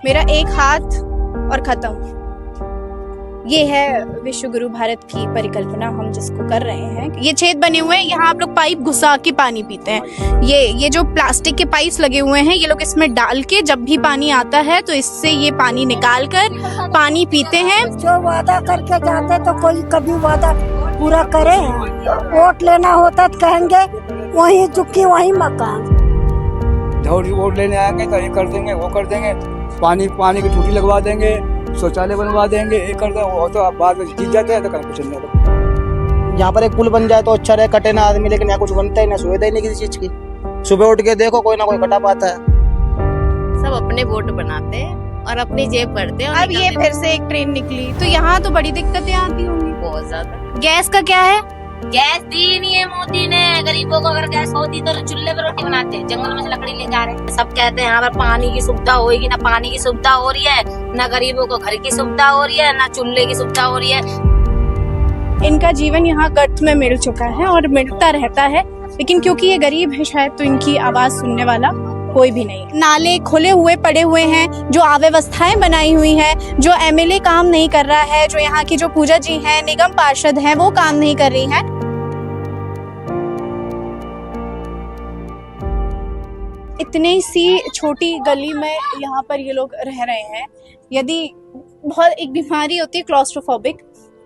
मेरा एक हाथ और खत्म। ये है विश्व गुरु भारत की परिकल्पना हम जिसको कर रहे हैं। ये छेद बने हुए हैं, यहाँ आप लोग पाइप घुसा के पानी पीते हैं। ये जो प्लास्टिक के पाइप्स लगे हुए हैं, ये लोग इसमें डाल के जब भी पानी आता है तो इससे ये पानी निकाल कर पानी पीते हैं। जो वादा करके जाते तो कोई कभी वादा पूरा करे। वोट लेना होता तो कहेंगे वही चुक्की वही मकान। वोट लेने आएंगे तो ये कर देंगे, वो कर देंगे, पानी की टूटी लगवा देंगे, शौचालय बनवा देंगे, ये कर देंगे। वो तो बाद में जीत जाते हैं तो कहीं कुछ नहीं होता। यहाँ पर एक पुल बन जाए तो अच्छा रहे, कटे ना आदमी, लेकिन यहाँ कुछ बनता ही ना, सुविधा ही नहीं किसी चीज की। सुबह उठ के देखो कोई ना कोई कटा पाता है। सब अपने वोट बनाते हैं और अपनी जेब भरते हैं। अब ये फिर से एक ट्रेन निकली तो यहाँ तो बड़ी दिक्कतें आती होंगी। बहुत ज्यादा। गैस का क्या है? गैस दी नहीं है मोदी ने गरीबों को। अगर गैस होती तो चूल्हे पे रोटी बनाते हैं, जंगल में से लकड़ी ले जा रहे हैं। सब कहते हैं यहाँ पर पानी की सुविधा होगी, ना पानी की सुविधा हो रही है, ना गरीबों को घर की सुविधा हो रही है, ना चूल्हे की सुविधा हो रही है। इनका जीवन यहाँ गर्त में मिल चुका है और मिलता रहता है, लेकिन क्योंकि ये गरीब है शायद तो इनकी आवाज सुनने वाला कोई भी नहीं। नाले खुले हुए पड़े हुए हैं, जो अव्यवस्थाएं बनाई हुई हैं, जो एमएलए काम नहीं कर रहा है, जो यहाँ की जो पूजा जी हैं, निगम पार्षद हैं, वो काम नहीं कर रही हैं। इतनी सी छोटी गली में यहाँ पर ये लोग रह रहे हैं। यदि बहुत एक बीमारी होती है क्लॉस्ट्रोफोबिक,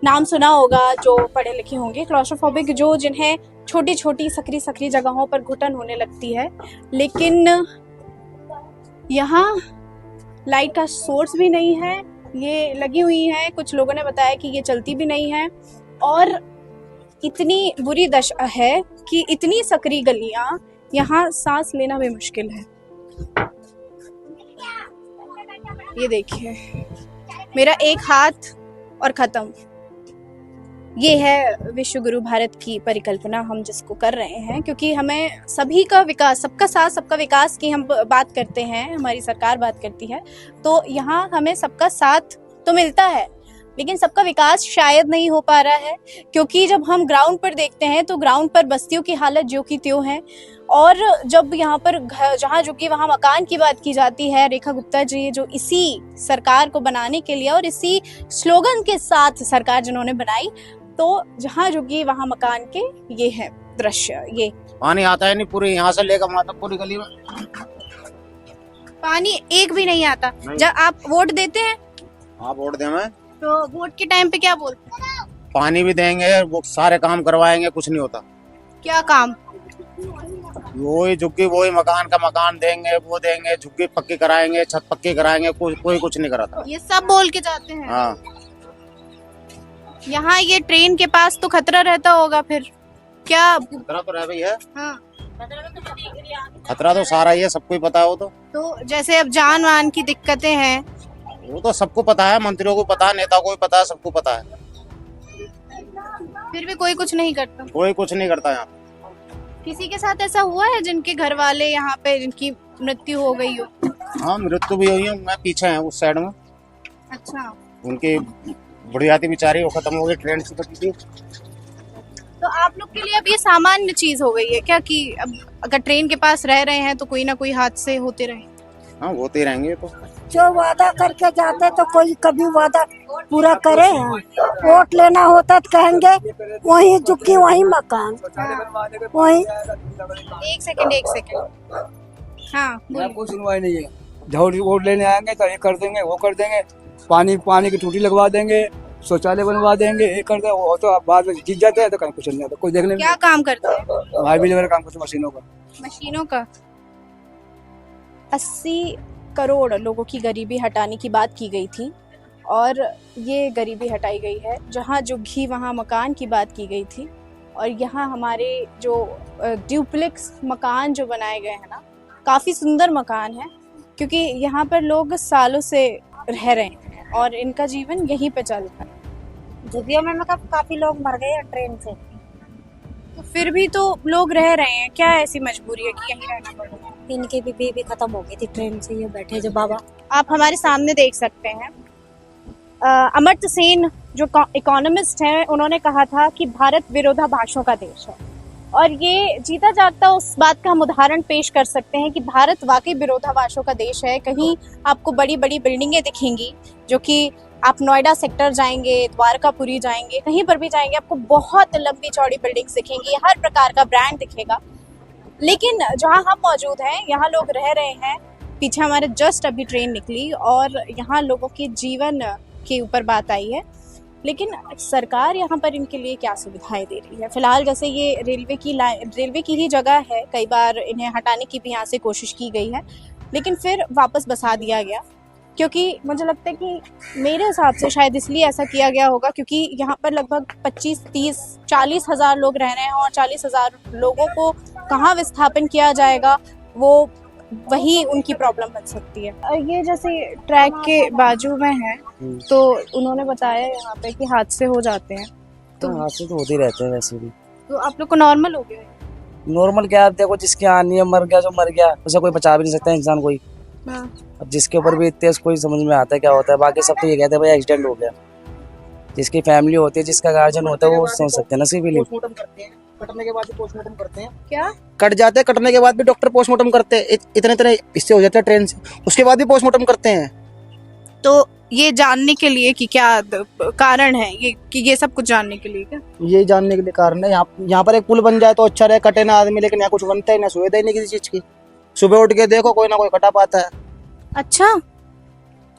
नाम सुना होगा जो पढ़े लिखे होंगे। क्लॉस्ट्रोफोबिक जो जिन्हें छोटी छोटी सकरी जगहों पर घुटन होने लगती है। लेकिन यहाँ लाइट का सोर्स भी नहीं है, ये लगी हुई है, कुछ लोगों ने बताया कि ये चलती भी नहीं है। और इतनी बुरी दशा है कि इतनी सकरी गलियां, यहाँ सांस लेना भी मुश्किल है। ये देखिए, मेरा एक हाथ और खत्म। ये है विश्व गुरु भारत की परिकल्पना हम जिसको कर रहे हैं, क्योंकि हमें सभी का विकास, सबका साथ सबका विकास की हम बात करते हैं, हमारी सरकार बात करती है, तो यहाँ हमें सबका साथ तो मिलता है, लेकिन सबका विकास शायद नहीं हो पा रहा है। क्योंकि जब हम ग्राउंड पर देखते हैं तो ग्राउंड पर बस्तियों की हालत ज्यों की त्यों है। और जब यहाँ पर जहाँ जो कि वहाँ मकान की बात की जाती है, रेखा गुप्ता जी जो इसी सरकार को बनाने के लिए और इसी स्लोगन के साथ सरकार जिन्होंने बनाई, तो जहाँ जो कि वहाँ मकान के ये है दृश्य। ये पानी आता है नहीं, पूरी यहाँ से लेकर वहाँ तक पूरी गली में पानी एक भी नहीं आता। जब आप वोट देते हैं, हाँ वोट दें, मैं तो वोट के टाइम पे क्या बोलते हैं? पानी भी देंगे, वो सारे काम करवाएंगे, कुछ नहीं होता। क्या काम? वही झुग्गी, वही मकान का मकान देंगे, वो देंगे, झुग्गी पक्की कराएंगे, छत पक्की कराएंगे, कोई कुछ नहीं कराता। ये सब बोल के जाते हैं। हाँ, यहाँ ये ट्रेन के पास तो खतरा रहता होगा फिर क्या? खतरा तो रह गई है। हाँ, खतरा तो सारा ही है, सबको ही पता है। वो तो जैसे अब जान वान की दिक्कतें हैं, वो तो सबको पता है, मंत्रियों को पता है, नेता को भी पता है, सबको पता है, फिर भी कोई कुछ नहीं करता। कोई कुछ नहीं करता यहाँ। किसी के साथ ऐसा हुआ है जिनके घर वाले यहाँ पे जिनकी मृत्यु हो गई हो? हाँ, मृत्यु भी हुई है, मैं पीछे है उस साइड में। अच्छा, उनकी बुढ़िया थी बेचारी, वो खत्म हो गई ट्रेन से टक्की। तो आप लोग के लिए अब ये सामान्य चीज हो गई है क्या कि अब अगर ट्रेन के पास रह रहे हैं तो कोई ना कोई हादसे होते रहे? हाँ, होते ही रहेंगे। तो जो वादा करके जाते तो कोई कभी वादा पूरा करे। वोट लेना होता तो कहेंगे वही चुक्की वही मकान। वही एक सेकंड। हाँ, बोलिए। कोई सुनवाई नहीं है। वोट लेने आएंगे तो ये कर देंगे, वो कर देंगे, पानी की टूटी लगवा देंगे, शौचालय बनवा देंगे, ये कर देंगे। वो तो बाद में जीत जाते हैं तो कहीं कुछ नहीं होता। कोई देखने क्या काम करते हैं? भाई भी वगैरह काम करते, मशीनों का। 80 करोड़ लोगों की गरीबी हटाने की बात की गई थी और ये गरीबी हटाई गई है। जहाँ झुग्गी वहाँ मकान की बात की गई थी और यहाँ हमारे जो ड्यूप्लेक्स मकान जो बनाए गए हैं ना, काफ़ी सुंदर मकान है, क्योंकि यहाँ पर लोग सालों से रह रहे हैं और इनका जीवन यहीं पे चल रहा है। झुग्गियों में काफी लोग मर गए ट्रेन से। तो फिर भी तो लोग रह रहे हैं, क्या ऐसी मजबूरी है कि यहीं रहना पड़ रहा है? इनकी बीबी भी खत्म हो गई थी ट्रेन से, ये बैठे जो बाबा। आप हमारे सामने देख सकते हैं, अमर्त्य सेन जो इकोनॉमिस्ट हैं, उन्होंने कहा था कि भारत विरोधाभासों का देश है और ये जीता जागता उस बात का हम उदाहरण पेश कर सकते हैं कि भारत वाकई विरोधाभासों का देश है। कहीं आपको बड़ी बड़ी बिल्डिंगें दिखेंगी, जो कि आप नोएडा सेक्टर जाएंगे, द्वारकापुरी जाएंगे, कहीं पर भी जाएंगे आपको बहुत लंबी चौड़ी बिल्डिंग्स दिखेंगी, हर प्रकार का ब्रांड दिखेगा। लेकिन जहाँ हम मौजूद हैं, यहाँ लोग रह रहे हैं। पीछे हमारे जस्ट अभी ट्रेन निकली और यहाँ लोगों के जीवन के ऊपर बात आई है। लेकिन सरकार यहाँ पर इनके लिए क्या सुविधाएं दे रही है? फिलहाल जैसे ये रेलवे की ही जगह है, कई बार इन्हें हटाने की भी यहाँ से कोशिश की गई है, लेकिन फिर वापस बसा दिया गया। क्योंकि मुझे लगता है कि मेरे हिसाब से शायद इसलिए ऐसा किया गया होगा क्योंकि यहाँ पर लगभग 25, 30, 40 हज़ार लोग रह रहे हैं और 40 हज़ार लोगों को कहाँ विस्थापन किया जाएगा, वो वही उनकी प्रॉब्लम बन सकती है। ये जैसे ट्रैक के बाजू में है, तो उन्होंने बताया यहाँ पे कि हादसे हो जाते हैं। तो हादसे तो होते ही रहते हैं वैसे भी। तो आप लोग को नॉर्मल हो गया है? नॉर्मल क्या, देखो जिसकी आनी है मर गया, जो मर गया उसे कोई बचा भी नहीं सकता इंसान कोई। हाँ। अब जिसके ऊपर भी इतने कोई समझ में आता है क्या होता है, बाकी सब तो ये कहते हैं भाई एक्सीडेंट हो गया। जिसकी फैमिली होती है, जिसका गार्जियन होता है, वो समझ सकते हैं ना। सिर्फ पोस्टमार्टम करते हैं, कटने के बाद भी पोस्टमार्टम करते हैं। क्या कट जाते हैं, कटने के बाद भी डॉक्टर पोस्टमार्टम करते हैं। इतने इतने हिस्से हो जाते हैं ट्रेन से, उसके बाद भी पोस्टमार्टम करते हैं। तो ये जानने के लिए कि क्या कारण है ये, कि ये सब कुछ जानने के लिए क्या? ये जानने के लिए कारण है। यहाँ पर एक पुल बन जाए तो अच्छा रहे, कटे ना आदमी, लेकिन यहाँ कुछ बनता ही ना, सुविधा ही नहीं किसी चीज की। सुबह उठ के देखो कोई ना कोई कटा पाता है। अच्छा,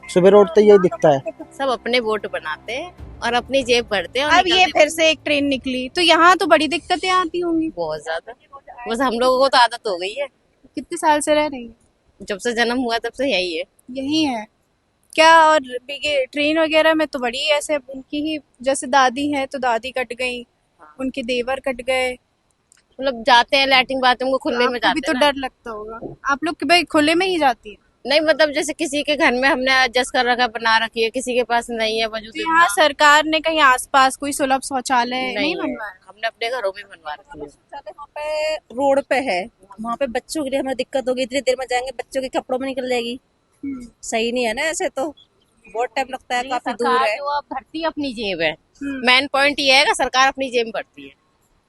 सुबह उठते यही दिखता है। सब अपने वोट बनाते हैं और अपनी जेब भरते हैं। और अब ये निकलते फिर से एक ट्रेन निकली तो यहाँ तो बड़ी दिक्कतें आती होंगी। बहुत ज्यादा, बस हम लोगों को तो आदत हो गई है। कितने साल से रह रही है? जब से जन्म हुआ तब से यही है। यही है क्या? और ये ट्रेन वगैरह में तो बड़ी ऐसे उनकी ही, जैसे दादी है तो दादी कट गई, उनके देवर कट गए। मतलब जाते हैं लैट्रिन बाथरूम को खुले में आपको जाते भी तो हैं ना। डर लगता होगा। आप लोग भाई खुले में ही जाती है? नहीं, मतलब जैसे किसी के घर में हमने एडजस्ट कर रखा, बना रखी है, किसी के पास नहीं है वजूद। तो यहाँ सरकार ने कहीं आसपास कोई सुलभ शौचालय नहीं है। बनवाया? हमने अपने घरों में बनवा रखी है। वहाँ पे रोड पे है, वहाँ पे बच्चों के लिए हमें दिक्कत होगी। इतनी देर में जाएंगे, बच्चों के कपड़ों में निकल जाएगी। सही नहीं है ना, ऐसे तो बहुत टाइम लगता है, काफी दूर है। जो अब भरती है अपनी जेब है। मेन पॉइंट ये है कि सरकार अपनी जेब में भरती है।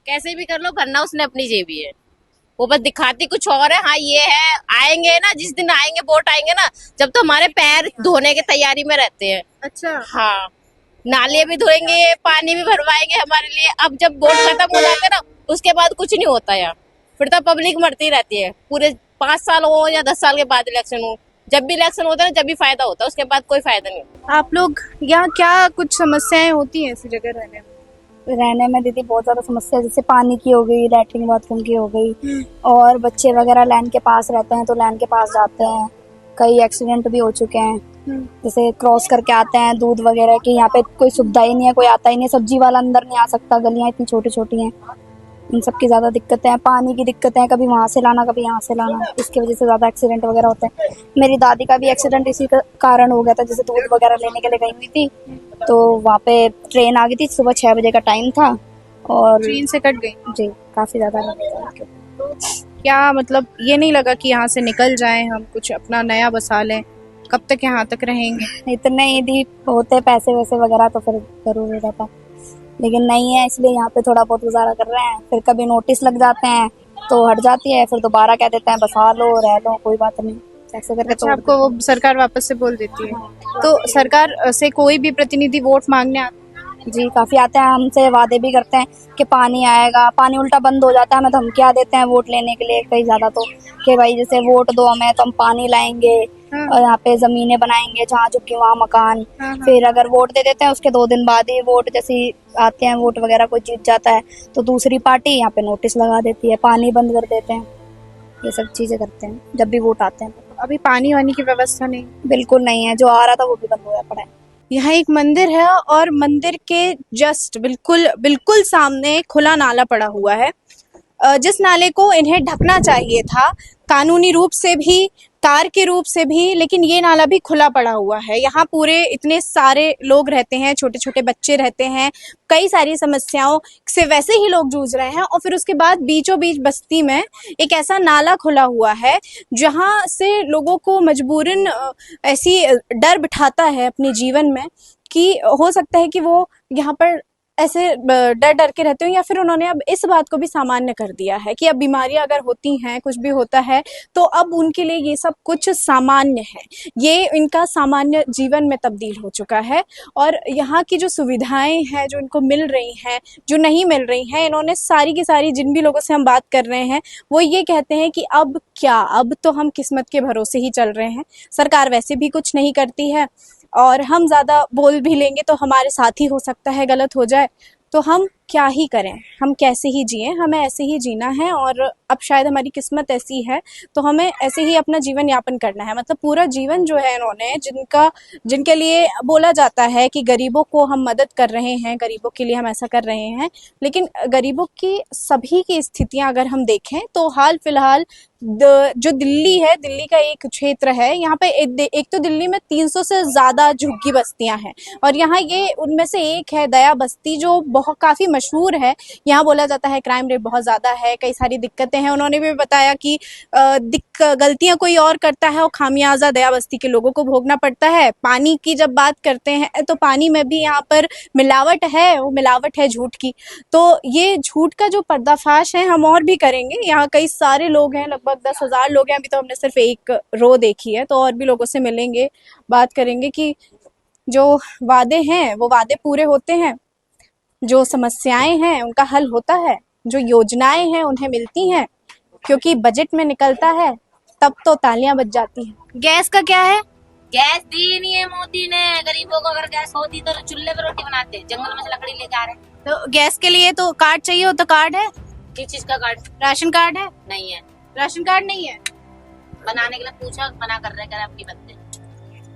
कैसे भी कर लो, भरना उसने अपनी जेब ही है। वो बस दिखाती कुछ और है। हाँ ये है, आएंगे ना जिस दिन आएंगे, वोट आएंगे ना, जब तो हमारे पैर धोने की तैयारी में रहते हैं। अच्छा, हाँ, नाले भी धोएंगे, पानी भी भरवाएंगे हमारे लिए। अब जब वोट खत्म हो जाते हैं ना, उसके बाद कुछ नहीं होता यार, फिर तो पब्लिक मरती रहती है। पूरे 5 साल हो या 10 साल के बाद इलेक्शन हो, जब भी इलेक्शन होता है ना, जब भी फायदा होता है, उसके बाद कोई फायदा नहीं होता। आप लोग यहाँ क्या कुछ समस्याएं होती हैं ऐसी जगह रहने में? दीदी बहुत ज्यादा समस्या, जैसे पानी की हो गई, लैट्रिन बाथरूम की हो गई, और बच्चे वगैरह लाइन के पास रहते हैं तो लाइन के पास जाते हैं। कई एक्सीडेंट भी हो चुके हैं, जैसे क्रॉस करके आते हैं दूध वगैरह की, यहाँ पे कोई सुविधा ही नहीं है, कोई आता ही नहीं, सब्जी वाला अंदर नहीं आ सकता, गलियां इतनी छोटी छोटी हैं। इन सब की ज्यादा दिक्कतें हैं, पानी की दिक्कतें हैं, कभी वहां से लाना कभी यहाँ से लाना, इसकी वजह से ज्यादा एक्सीडेंट वगैरह होते हैं। मेरी दादी का भी एक्सीडेंट इसी का कारण हो गया था। जैसे दूध वगैरह लेने के लिए गई हुई थी तो वहाँ पे ट्रेन आ गई थी, सुबह 6 बजे का टाइम था और ट्रेन से कट गई? जी काफी ज्यादा। क्या मतलब ये नहीं लगा कि यहाँ से निकल जाएं, हम कुछ अपना नया बसा लें? कब तक यहाँ तक रहेंगे? इतने ही होते पैसे वैसे वगैरह तो फिर जरूर ही रहता, लेकिन नहीं है, इसलिए यहाँ पे थोड़ा बहुत गुजारा कर रहे हैं। फिर कभी नोटिस लग जाते हैं तो हट जाती है, फिर दोबारा कह देते हैं बसा लो, रह लो, कोई बात नहीं, ऐसे करके। अच्छा, आपको वो सरकार वापस से बोल देती है? तो सरकार से कोई भी प्रतिनिधि वोट मांगने आता? जी काफी आते हैं, हमसे वादे भी करते हैं कि पानी आएगा, पानी उल्टा बंद हो जाता है, हमें धमकियां देते हैं वोट लेने के लिए कई ज्यादा, तो कि भाई जैसे वोट दो हमें तो हम पानी लाएंगे और यहाँ पे जमीनें बनाएंगे, जहाँ झुकी वहाँ मकान। फिर अगर वोट दे देते हैं, उसके 2 दिन बाद ही वोट जैसे आते हैं, वोट वगैरह कोई जीत जाता है तो दूसरी पार्टी यहाँ पे नोटिस लगा देती है, पानी बंद कर देते हैं। ये सब चीजें करते हैं जब भी वोट आते हैं। अभी पानी वानी की व्यवस्था नहीं? बिल्कुल नहीं है, जो आ रहा था वो भी बंद हुआ पड़ा है। यहाँ एक मंदिर है और मंदिर के जस्ट बिल्कुल सामने खुला नाला पड़ा हुआ है, जिस नाले को इन्हें ढकना चाहिए था कानूनी रूप से भी, तार के रूप से भी, लेकिन ये नाला भी खुला पड़ा हुआ है। यहाँ पूरे इतने सारे लोग रहते हैं, छोटे छोटे बच्चे रहते हैं, कई सारी समस्याओं से वैसे ही लोग जूझ रहे हैं, और फिर उसके बाद बीचों बीच बस्ती में एक ऐसा नाला खुला हुआ है जहाँ से लोगों को मजबूरन ऐसी डर बिठाता है अपने जीवन में कि हो सकता है कि वो यहाँ पर ऐसे डर डर के रहते हो, या फिर उन्होंने अब इस बात को भी सामान्य कर दिया है कि अब बीमारियां अगर होती हैं, कुछ भी होता है, तो अब उनके लिए ये सब कुछ सामान्य है, ये इनका सामान्य जीवन में तब्दील हो चुका है। और यहाँ की जो सुविधाएं हैं जो इनको मिल रही हैं, जो नहीं मिल रही हैं, इन्होंने सारी की सारी, जिन भी लोगों से हम बात कर रहे हैं वो ये कहते हैं कि अब क्या, अब तो हम किस्मत के भरोसे ही चल रहे हैं, सरकार वैसे भी कुछ नहीं करती है, और हम ज़्यादा बोल भी लेंगे तो हमारे साथ ही हो सकता है गलत हो जाए, तो हम क्या ही करें, हम कैसे ही जिएं, हमें ऐसे ही जीना है, और अब शायद हमारी किस्मत ऐसी है तो हमें ऐसे ही अपना जीवन यापन करना है। मतलब पूरा जीवन जो है इन्होंने, जिनके लिए बोला जाता है कि गरीबों को हम मदद कर रहे हैं, गरीबों के लिए हम ऐसा कर रहे हैं, लेकिन गरीबों की सभी की स्थितियां अगर हम देखें तो हाल फिलहाल जो दिल्ली है, दिल्ली का एक क्षेत्र है, यहाँ पे एक तो दिल्ली में 300 से ज़्यादा झुग्गी बस्तियां हैं, और यहाँ ये उनमें से एक है दया बस्ती, जो बहुत काफ़ी मशहूर है। यहाँ बोला जाता है क्राइम रेट बहुत ज़्यादा है, कई सारी दिक्कतें हैं। उन्होंने भी बताया कि गलतियाँ कोई और करता है और खामियाजा दया बस्ती के लोगों को भोगना पड़ता है। पानी की जब बात करते हैं तो पानी में भी यहाँ पर मिलावट है, वो मिलावट है झूठ की। तो ये झूठ का जो पर्दाफाश है हम और भी करेंगे। यहाँ कई सारे लोग हैं, लगभग 10,000 लोग हैं, अभी तो हमने सिर्फ एक रो देखी है, तो और भी लोगों से मिलेंगे, बात करेंगे कि जो वादे हैं वो वादे पूरे होते हैं, जो समस्याएं हैं उनका हल होता है, जो योजनाएं हैं उन्हें मिलती हैं, क्योंकि बजट में निकलता है तब तो तालियां बज जाती हैं। गैस का क्या है? गैस दी नहीं है मोदी ने गरीबों को। अगर गैस होती तो चूल्हे पे रोटी बनाते, जंगल में से लकड़ी लेके आ रहे। तो गैस के लिए तो कार्ड चाहिए हो, तो कार्ड है? किस चीज का कार्ड? राशन कार्ड है? नहीं है। राशन कार्ड नहीं है? बनाने के लिए पूछा, मना कर रहे, अब नहीं बनते।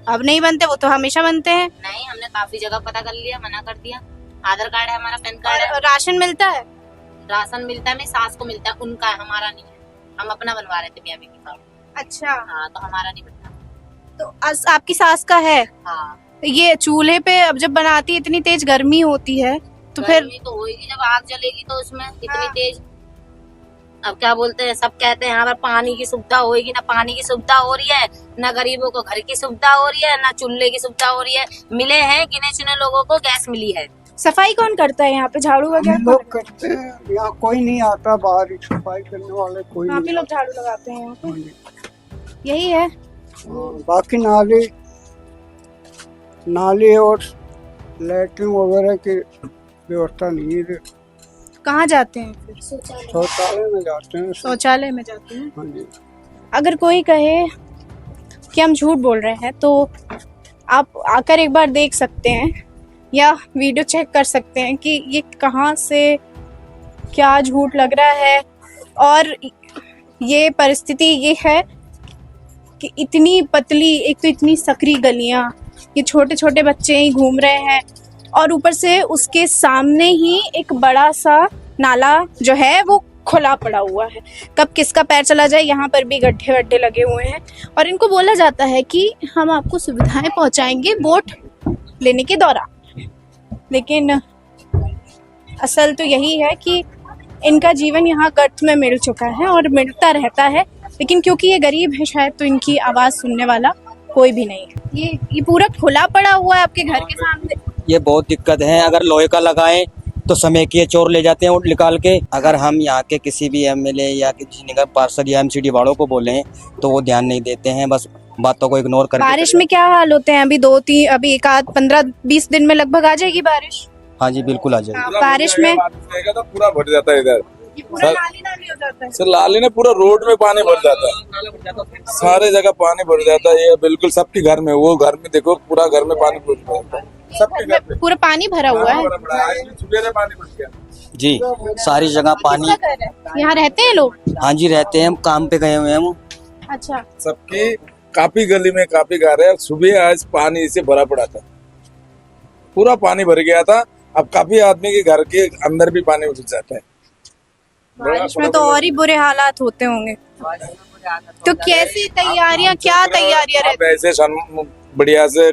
अब नहीं बनते, वो तो हमेशा बनते हैं। नहीं, हमने काफी जगह पता कर लिया, मना कर दिया। आधार कार्ड है हमारा, पैन कार्ड है। राशन मिलता है? राशन मिलता है, मेरी सास को मिलता है, उनका है, हमारा नहीं है। हम अपना बनवा रहे थे मियाँ बीवी का। अच्छा। हाँ, तो हमारा नहीं बनता। तो आपकी सास का है? हाँ। ये चूल्हे पे अब जब बनाती है, इतनी तेज गर्मी होती है, तो फिर तो होगी जब आग जलेगी तो उसमें इतनी तेज। अब क्या बोलते हैं, सब कहते हैं यहाँ पर पानी की सुविधा होगी, ना पानी की सुविधा हो रही है, ना गरीबों को घर की सुविधा हो रही है, ना चूल्हे की सुविधा हो रही है। मिले हैं गिने चुने लोगों को गैस मिली है। सफाई कौन करता है यहाँ पे? झाड़ू वगैरह लोग करते हैं, यहाँ कोई नहीं आता, बाहर सफाई करने वाले कोई यहाँ पे नहीं। लोग झाड़ू लगाते हैं यहाँ पे। यही है। बाकी नाली और लैट्रिन वगैरह की व्यवस्था नहीं है। कहाँ जाते हैं फिर? शौचालय में जाते हैं। शौचालय में जाते हैं। हाँ जी। अगर कोई कहे कि हम झूठ बोल रहे हैं तो आप आकर एक बार देख सकते हैं या वीडियो चेक कर सकते हैं कि ये कहाँ से क्या झूठ लग रहा है। और ये परिस्थिति ये है कि इतनी पतली, एक तो इतनी सकरी गलियां, ये छोटे छोटे बच्चे ही घूम रहे हैं, और ऊपर से उसके सामने ही एक बड़ा सा नाला जो है वो खुला पड़ा हुआ है। कब किसका पैर चला जाए, यहाँ पर भी गड्ढे वड्ढे लगे हुए हैं। और इनको बोला जाता है कि हम आपको सुविधाएं पहुंचाएंगे वोट लेने के दौरान, लेकिन असल तो यही है कि इनका जीवन यहाँ गर्त में मिल चुका है और मिलता रहता है। लेकिन क्योंकि ये गरीब है शायद, तो इनकी आवाज़ सुनने वाला कोई भी नहीं है। ये पूरा खुला पड़ा हुआ है आपके घर के सामने। ये बहुत दिक्कत है। अगर लोहे का लगाएं तो समेकिए चोर ले जाते हैं और निकाल के। अगर हम यहाँ के किसी भी एमएलए या किसी निगम पार्षद या एमसीडी वालों को बोलें तो वो ध्यान नहीं देते हैं, बस बातों को इग्नोर करके। बारिश में क्या हाल होते हैं? अभी 2-3, अभी 15-20 दिन में लगभग आ जाएगी बारिश। हाँ जी, बिल्कुल आ जाएगी। बारिश में तो पूरा भर जाता है इधर, पूरा नाली हो जाता है। सर लाली ने पूरा रोड में पानी भर जाता है, सारे जगह पानी भर जाता है। ये बिल्कुल सबके घर में, वो घर में देखो पूरा घर में पानी भर जाता है, सबके घर में पूरा पानी भरा हुआ है। पानी भर गया जी, सारी जगह पानी। यहाँ रहते हैं लोग? हाँ जी, रहते हैं, हम काम पे गए हुए हैं वो। अच्छा। सबकी काफी गली में काफी घर है। सुबह आज पानी से भरा पड़ा था, पूरा पानी भर गया था। अब काफी आदमी के घर के अंदर भी पानी घुस जाता है। बारिश में तो और ही बुरे हालात होते होंगे। तो कैसी तैयारियां, क्या तैयारियां रहती? ऐसे बढ़िया से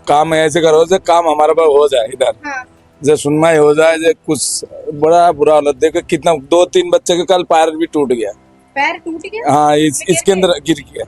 काम ऐसे करो जो काम हमारे पास हो जाए इधर। हाँ। जो सुनवाई हो जाए, जो कुछ बड़ा बुरा हालत देखो, कितना 2-3 बच्चे के कल पैर भी टूट गया। पैर टूट गया? हाँ, इसके अंदर गिर गया।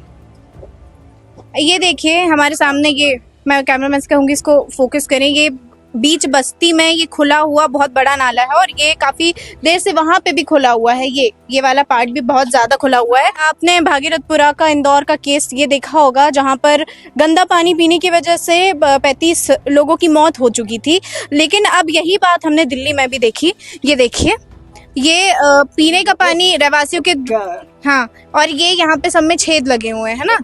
ये देखिए हमारे सामने, ये मैं कैमरामैन से कहूंगी इसको फोकस करें। ये बीच बस्ती में ये खुला हुआ बहुत बड़ा नाला है और ये काफी देर से वहां पे भी खुला हुआ है। ये वाला पार्ट भी बहुत ज्यादा खुला हुआ है। आपने भागीरथपुरा का इंदौर का केस ये देखा होगा जहां पर गंदा पानी पीने की वजह से 35 लोगों की मौत हो चुकी थी। लेकिन अब यही बात हमने दिल्ली में भी देखी। ये देखिए, ये पीने का पानी रहवासियों के, हाँ, और ये यहाँ पे सब में छेद लगे हुए हैं ना,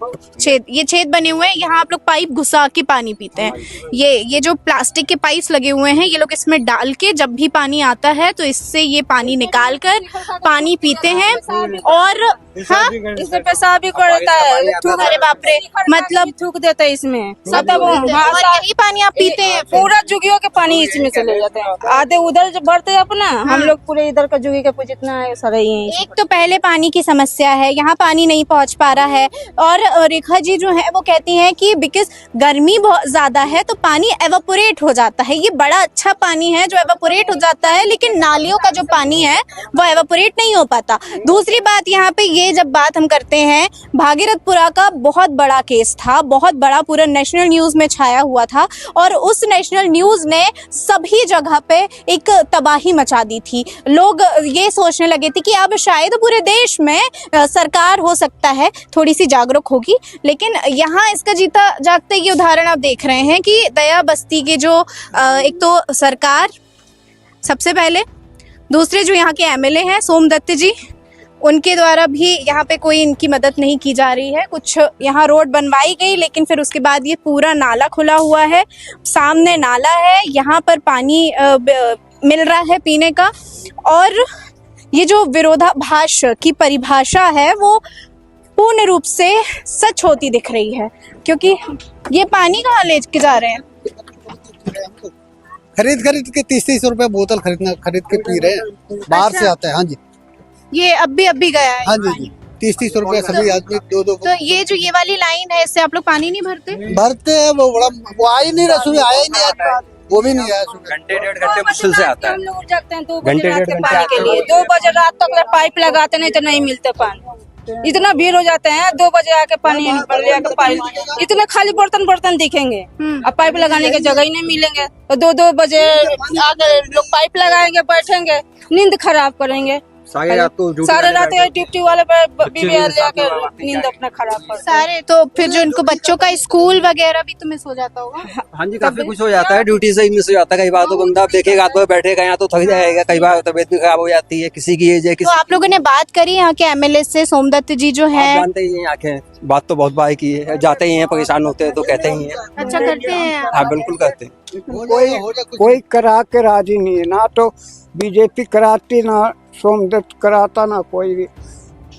ये छेद बने हुए हैं। यहाँ आप लोग पाइप घुसा के पानी पीते हैं। ये जो प्लास्टिक के पाइप्स लगे हुए हैं, ये लोग इसमें डाल के जब भी पानी आता है तो इससे ये पानी निकाल कर पानी पीते हैं। और हाँ, इसमें पेशाब भी करता है, अरे बाप रे, मतलब थूक देता है इसमें सब। और यही पानी आप पीते हैं? पूरा जुगियों के पानी इसमें चले जाते हैं, आधे उधर जो भरते हैं अपना, हम लोग पूरे इधर का जुगी का जितना है सारा ही है। एक तो पहले पानी की समस्या है, यहाँ पानी नहीं पहुँच पा रहा है। और रेखा जी जो है वो कहती हैं कि बिकॉज गर्मी बहुत ज्यादा है तो पानी एवापोरेट हो जाता है। ये बड़ा अच्छा पानी है जो एवापोरेट हो जाता है, लेकिन नालियों का जो पानी है वो एवापोरेट नहीं हो पाता। दूसरी बात, यहाँ पे ये जब बात हम करते हैं, भागीरथपुरा का बहुत बड़ा केस था, बहुत बड़ा, पूरा नेशनल न्यूज में छाया हुआ था और उस नेशनल न्यूज ने सभी जगह पे एक तबाही मचा दी थी। लोग ये सोचने लगे थे कि अब शायद पूरे देश में सरकार हो सकता है थोड़ी सी जागरूक होगी। लेकिन यहाँ इसका जीता जागता ये उदाहरण आप देख रहे हैं कि दया बस्ती के जो एक तो सरकार सबसे पहले, दूसरे जो यहाँ के एमएलए हैं सोमदत्त जी, उनके द्वारा भी यहाँ पे कोई इनकी मदद नहीं की जा रही है। कुछ यहाँ रोड बनवाई गई, लेकिन फिर उसके बाद ये पूरा नाला खुला हुआ है, सामने नाला है, यहाँ पर पानी मिल रहा है पीने का। और ये जो विरोधाभास की परिभाषा है वो पूर्ण रूप से सच होती दिख रही है, क्योंकि ये पानी कहाँ ले के जा रहे हैं? खरीद के 30-30 रुपए बोतल खरीद के पी रहे हैं, बाहर से आता है। हाँ जी, ये अब भी गया है। हाँ जी, 30-30 रुपए सभी आदमी दो। तो ये जो ये वाली लाइन है, इससे आप लोग पानी नहीं भरते हैं? वो आ ही नहीं रहा, सुबह आया ही नहीं, वो भी नहीं आया। घंटे 1.5 घंटे मुश्किल से आता है। हम लोग उठ जाते हैं 2 बजे रात के पानी के लिए, 2 बजे रात तक अगर पाइप लगाते नहीं तो नहीं मिलते पानी। इतना भीड़ हो जाते हैं, 2 बजे आके पानी लेके पाइप, इतने खाली बर्तन दिखेंगे, अब पाइप लगाने की जगह ही नहीं मिलेंगे। तो 2 बजे आके लोग पाइप लगाएंगे, बैठेंगे, नींद खराब करेंगे। सारे रात ड्यूटी वाले लेके नींद अपना खराब कर सारे। तो फिर जो इनको बच्चों का स्कूल वगैरह भी तो मिस हो जाता होगा? हाँ जी, काफी कुछ हो जाता है, ड्यूटी से ही मिस हो जाता है। कई बार तो बंदा देखेगा तो बैठेगा यहाँ तो थक जाएगा, कई बार तबीयत भी खराब हो जाती है, किसी की एज है। तो आप लोगों ने बात करी यहाँ के एमएलए से, सोमदत्त जी जो है? जानते ही हैं, आंखें बात तो बहुत बार की है, जाते ही हैं, परेशान होते हैं तो कहते ही हैं। अच्छा करते हैं? हाँ बिल्कुल करते हैं। कोई करा के राजी नहीं है, ना तो बीजेपी कराती, ना सोमदत्त कराता, ना कोई भी,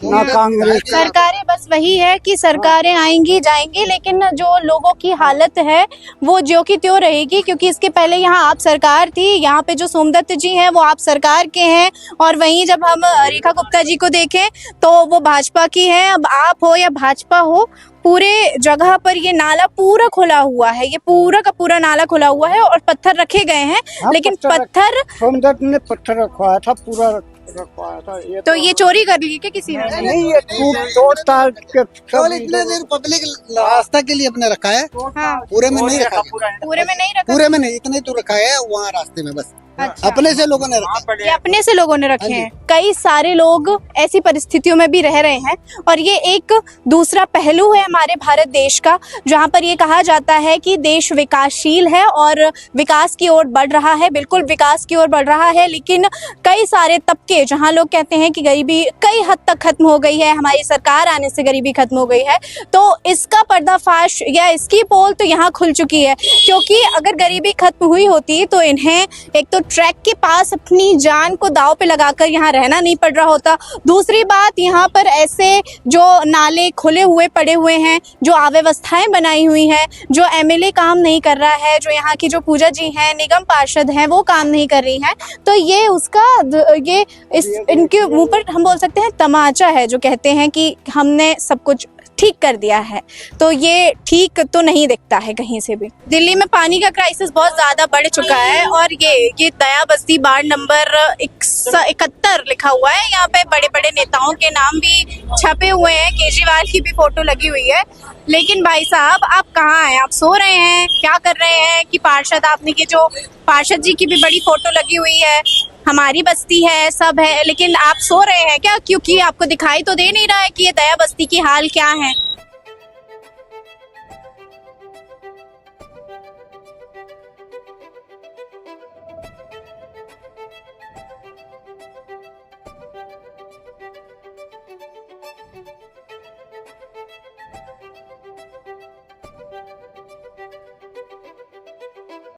ना कांग्रेस। सरकारें बस वही है कि सरकारें आएंगी जाएंगी, लेकिन जो लोगों की हालत है वो ज्यों की त्यों रहेगी। क्योंकि इसके पहले यहाँ आप सरकार थी, यहाँ पे जो सोमदत्त जी हैं वो आप सरकार के हैं, और वहीं जब हम रेखा गुप्ता जी को देखें तो वो भाजपा की हैं। अब आप हो या भाजपा हो, पूरे जगह पर ये नाला पूरा खुला हुआ है, ये पूरा का पूरा नाला खुला हुआ है और पत्थर रखे गए हैं। हाँ, लेकिन पत्थर सोमदत्त ने पत्थर रखवाया था, पूरा रखवाया था। तो ये चोरी कर ली क्या किसी ने? नहीं, ये तोड़-ताड़ के केवल इतने देर पब्लिक रास्ता के लिए अपने रखा है। हाँ, पूरे में नहीं रखा, पूरे में नहीं रखा, पूरे में नहीं, इतने तो रखा है वहाँ रास्ते में बस। अच्छा। अपने से लोगों ने रखा, ये अपने से लोगों ने रखे हैं। कई सारे लोग ऐसी परिस्थितियों में भी रह रहे हैं, और ये एक दूसरा पहलू है हमारे भारत देश का, जहाँ पर ये कहा जाता है कि देश विकासशील है और विकास की ओर बढ़ रहा है। बिल्कुल विकास की ओर बढ़ रहा है, लेकिन कई सारे तबके जहाँ लोग कहते हैं कि गरीबी कई हद तक खत्म हो गई है, हमारी सरकार आने से गरीबी खत्म हो गई है, तो इसका पर्दाफाश या इसकी पोल तो यहाँ खुल चुकी है। क्योंकि अगर गरीबी खत्म हुई होती तो इन्हें एक तो ट्रैक के पास अपनी जान को दांव पे लगाकर यहाँ रहना नहीं पड़ रहा होता। दूसरी बात, यहाँ पर ऐसे जो नाले खुले हुए पड़े हुए हैं, जो अव्यवस्थाएं बनाई हुई हैं, जो एमएलए काम नहीं कर रहा है, जो यहाँ की जो पूजा जी हैं, निगम पार्षद हैं, वो काम नहीं कर रही हैं, तो ये उसका इनके मुंह पर हम बोल सकते हैं तमाचा है, जो कहते हैं कि हमने सब कुछ ठीक कर दिया है, तो ये ठीक तो नहीं दिखता है कहीं से भी। दिल्ली में पानी का क्राइसिस बहुत ज़्यादा बढ़ चुका है और ये दया बस्ती वार्ड नंबर 71 लिखा हुआ है। यहाँ पे बड़े बड़े नेताओं के नाम भी छपे हुए हैं, केजरीवाल की भी फोटो लगी हुई है। लेकिन भाई साहब आप कहाँ हैं? आप सो रहे हैं, क्या कर रहे हैं? कि पार्षद आपने की जो पार्षद जी की भी बड़ी फोटो लगी हुई है, हमारी बस्ती है, सब है, लेकिन आप सो रहे हैं क्या? क्योंकि आपको दिखाई तो दे नहीं रहा है कि ये दया बस्ती की हाल क्या है।